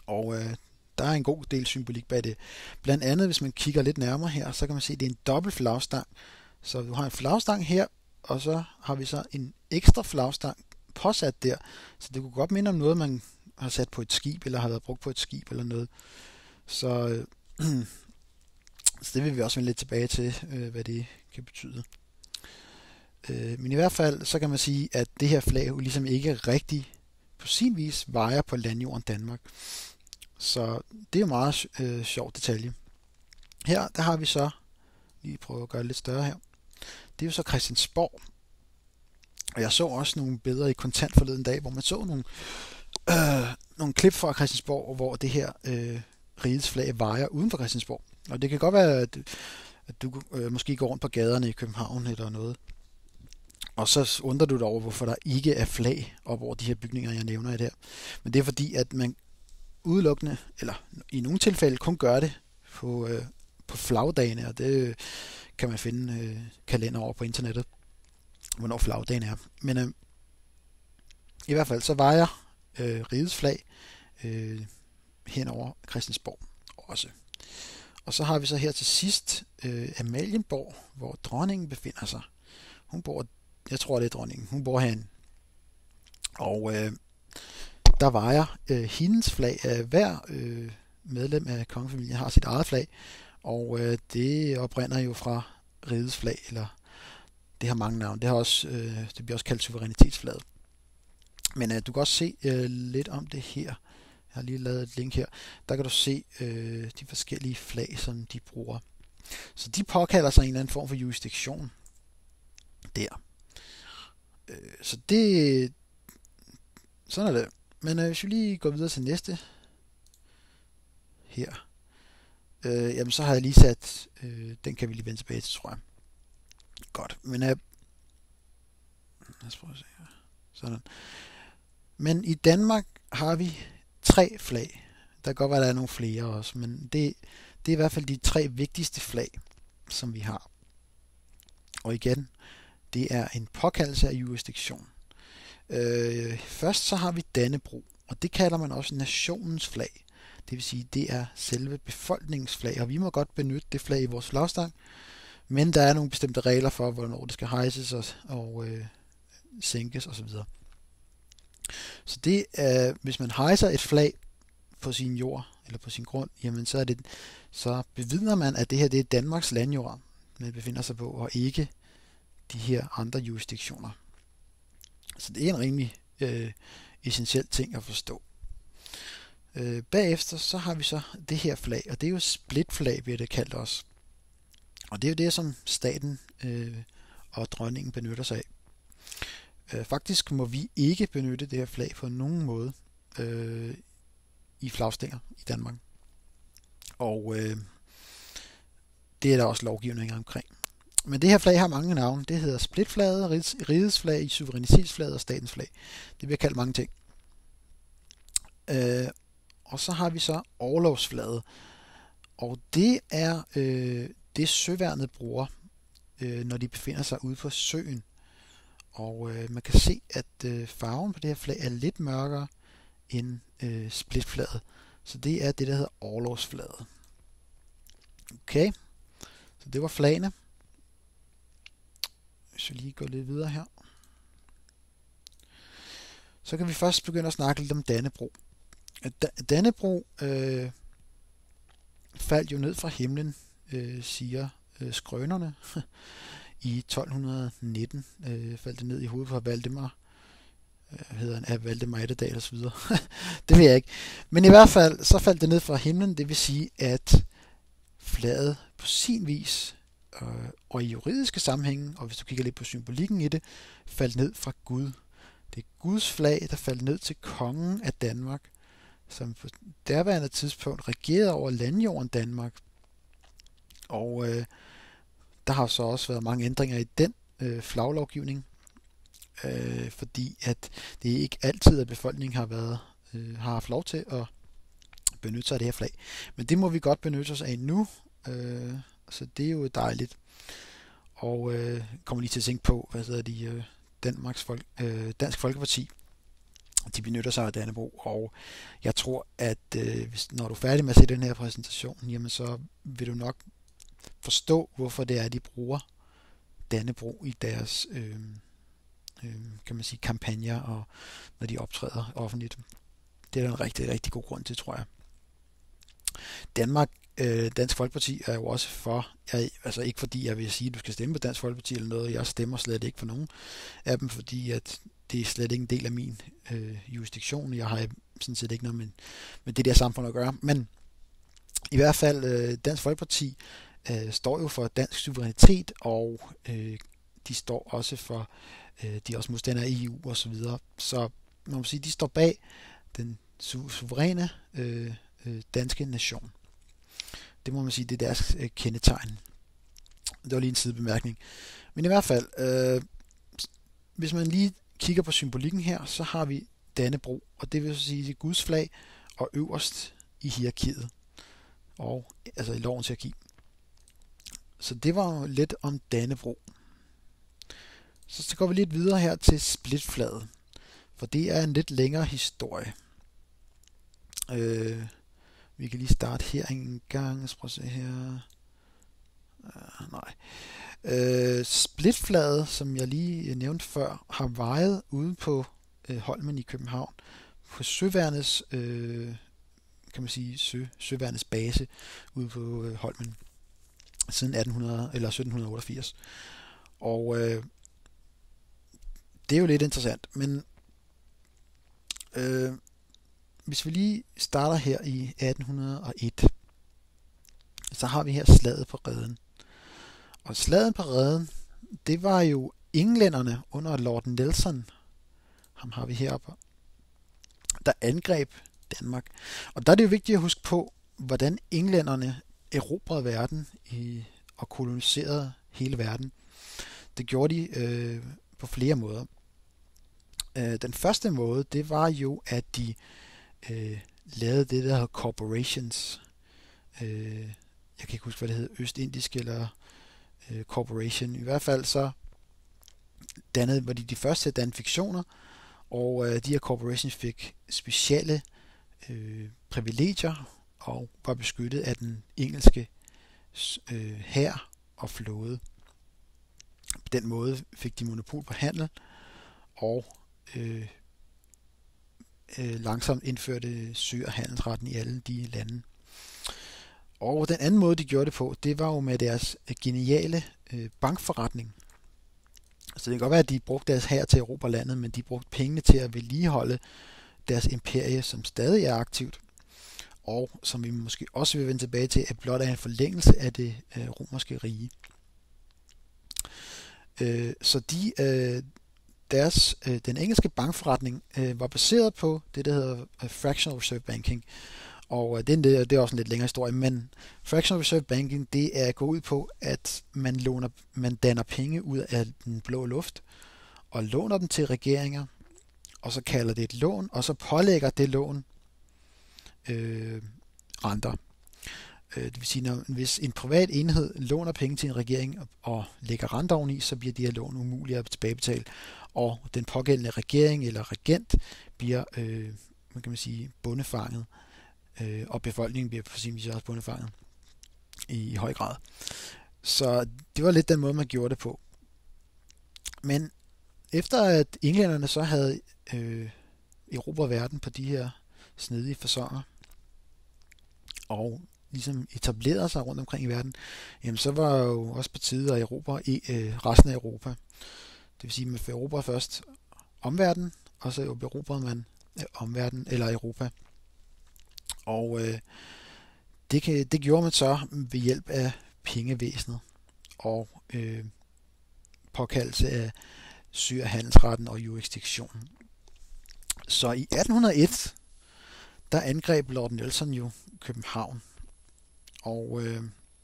Og der er en god del symbolik bag det. Blandt andet, hvis man kigger lidt nærmere her, så kan man se, at det er en dobbelt flagstang. Så du har en flagstang her, og så har vi så en ekstra flagstang påsat der. Så det kunne godt minde om noget, man har sat på et skib, eller har været brugt på et skib eller noget. Så, så det vil vi også vende lidt tilbage til, hvad det kan betyde. Men i hvert fald, så kan man sige, at det her flag jo ligesom ikke rigtig på sin vis vejer på landjorden Danmark. Så det er jo meget sjov detalje. Her, der har vi så, lige prøve at gøre det lidt større her, det er jo så Christiansborg. Og jeg så også nogle billeder i Kontant forleden dag, hvor man så nogle klip fra Christiansborg, hvor det her rigets flag vejer uden for Christiansborg. Og det kan godt være, at du måske går rundt på gaderne i København eller noget, og så undrer du dig over, hvorfor der ikke er flag op over de her bygninger, jeg nævner i det her. Men det er fordi, at man udelukkende, eller i nogle tilfælde kun gør det på flagdagene, og det kan man finde kalender over på internettet, hvornår flagdagen er. Men i hvert fald så vejer rigets flag hen over Christiansborg også. Og så har vi så her til sidst Amalienborg, hvor dronningen befinder sig. Hun bor, jeg tror det er dronningen, hun bor herinde. Og der vejer hendes flag. Hver medlem af kongefamilien har sit eget flag, og det oprinder jo fra rigets flag, eller det har mange navne. Det bliver også kaldt suverænitetsflaget. Men du kan også se lidt om det her. Jeg har lige lavet et link her. Der kan du se de forskellige flag, som de bruger. Så de påkalder sig en eller anden form for jurisdiktion der. Så det... Sådan er det. Men hvis vi lige går videre til næste her, jamen så har jeg lige sat, den kan vi lige vende tilbage til, tror jeg. Godt, men lad os prøve at se her. Sådan. Men i Danmark har vi 3 flag. Der kan godt være, der er nogle flere også, men det er i hvert fald de 3 vigtigste flag, som vi har. Og igen, det er en påkaldelse af jurisdiktion. Først så har vi Dannebrog, og det kalder man også nationens flag. Det vil sige, det er selve befolkningens flag, og vi må godt benytte det flag i vores flagstang, men der er nogle bestemte regler for, hvornår det skal hejses og sænkes osv. Så det er, hvis man hejser et flag på sin jord eller på sin grund, jamen så bevidner man, at det her det er Danmarks landjord, man befinder sig på, og ikke de her andre jurisdiktioner. Så det er en rimelig essentiel ting at forstå. Bagefter så har vi så det her flag, og det er jo splitflag, bliver det kaldt også. Og det er jo det, som staten og dronningen benytter sig af. Faktisk må vi ikke benytte det her flag på nogen måde i flagstænger i Danmark. Og det er der også lovgivning omkring. Men det her flag har mange navne. Det hedder splitflaget, rigets flag, suverænitetsflaget og statens flag. Det bliver kaldt mange ting. Og så har vi så orlogsflaget. Og det er det søværnet bruger, når de befinder sig ude på søen. Og man kan se, at farven på det her flag er lidt mørkere end splitflaget. Så det er det, der hedder orlogsflaget. Okay, så det var flagene. Hvis vi lige går lidt videre her, så kan vi først begynde at snakke lidt om Dannebrog. Dannebrog faldt jo ned fra himlen, siger skrønerne. I 1219 faldt det ned i hovedet på Valdemar. Hedder han af Valdemar Ettedal og så videre. Det ved jeg ikke. Men i hvert fald, så faldt det ned fra himlen. Det vil sige, at flaget på sin vis, og i juridiske sammenhænge, og hvis du kigger lidt på symbolikken i det, faldt ned fra Gud. Det er Guds flag, der faldt ned til kongen af Danmark, som på derværende tidspunkt regerede over landjorden Danmark. Og der har så også været mange ændringer i den flaglovgivning, fordi at det ikke altid, at befolkningen har haft lov til at benytte sig af det her flag. Men det må vi godt benytte os af nu, så det er jo dejligt. Og kommer lige til at tænke på, Dansk Folkeparti De benytter sig af Dannebrog, og jeg tror, at når du er færdig med at se den her præsentation, jamen så vil du nok forstå, hvorfor det er, at de bruger Dannebrog i deres kan man sige, kampagner, og når de optræder offentligt. Det er der en rigtig, rigtig god grund til, tror jeg. Dansk Folkeparti er jo også for, altså ikke fordi jeg vil sige, at du skal stemme på Dansk Folkeparti eller noget, jeg stemmer slet ikke for nogen af dem, fordi at det er slet ikke en del af min jurisdiktion. Jeg har sådan set ikke noget med det der samfund at gøre, men i hvert fald Dansk Folkeparti står jo for dansk suverænitet, og de står også for, de er også modstandere af EU og så videre. Så man må sige, de står bag den suveræne danske nation. Det må man sige, det er deres kendetegn. Det var lige en sidebemærkning. Men i hvert fald, hvis man lige kigger på symbolikken her, så har vi Dannebrog, og det vil sige, det er Guds flag, og øverst i hierarkiet, og altså i lovens hierarki. Så det var lidt om Dannebrog. Så går vi lidt videre her til splitflaget, for det er en lidt længere historie. Vi kan lige starte her en gang. Jeg skal prøve at se her. Splitflaget, som jeg lige nævnte før, har vejet ude på Holmen i København på Søværnets kan man sige Søværnets base ude på Holmen siden 1788. Og det er jo lidt interessant, men hvis vi lige starter her i 1801, så har vi her slaget på Reden. Og slaget på Reden, det var jo englænderne under Lord Nelson, ham har vi heroppe, der angreb Danmark. Og der er det jo vigtigt at huske på, hvordan englænderne erobrede verden og koloniserede hele verden. Det gjorde de på flere måder. Den første måde, det var jo, at de lavede det, der hedder corporations. Jeg kan ikke huske, hvad det hed, Østindisk eller corporation. I hvert fald så var de første til at danne fiktioner, og de her corporations fik specielle privilegier og var beskyttet af den engelske hær og flåde. På den måde fik de monopol på handel, og langsomt indførte sø- og handelsretten i alle de lande. Og den anden måde, de gjorde det på, det var jo med deres geniale bankforretning. Så det kan godt være, at de brugte deres hær til at erobre landet, men de brugte pengene til at vedligeholde deres imperie, som stadig er aktivt, og som vi måske også vil vende tilbage til, at blot er en forlængelse af det romerske rige. Så den engelske bankforretning var baseret på det, der hedder fractional reserve banking. Og det er også en lidt længere historie, men fractional reserve banking, det er gået ud på, at man danner penge ud af den blå luft, og låner dem til regeringer, og så kalder det et lån, og så pålægger det lån renter. Det vil sige, hvis en privat enhed låner penge til en regering og lægger renter oveni, så bliver de her lån umulige at tilbagebetale, og den pågældende regering eller regent bliver bondefanget, og befolkningen bliver på sin vis også bundefanget i høj grad. Så det var lidt den måde, man gjorde det på. Men efter at englænderne så havde erobret verden på de her snedige faconer, og ligesom etablerede sig rundt omkring i verden, jamen så var jo også på tide at erobre resten af Europa. Det vil sige, at man erobrede først omverdenen, og så erobrede man omverdenen eller Europa. Og det gjorde man så ved hjælp af pengevæsenet og påkaldelse af sø- og handelsretten og jurisdiktionen. Så i 1801, der angreb Lord Nelson jo København. Og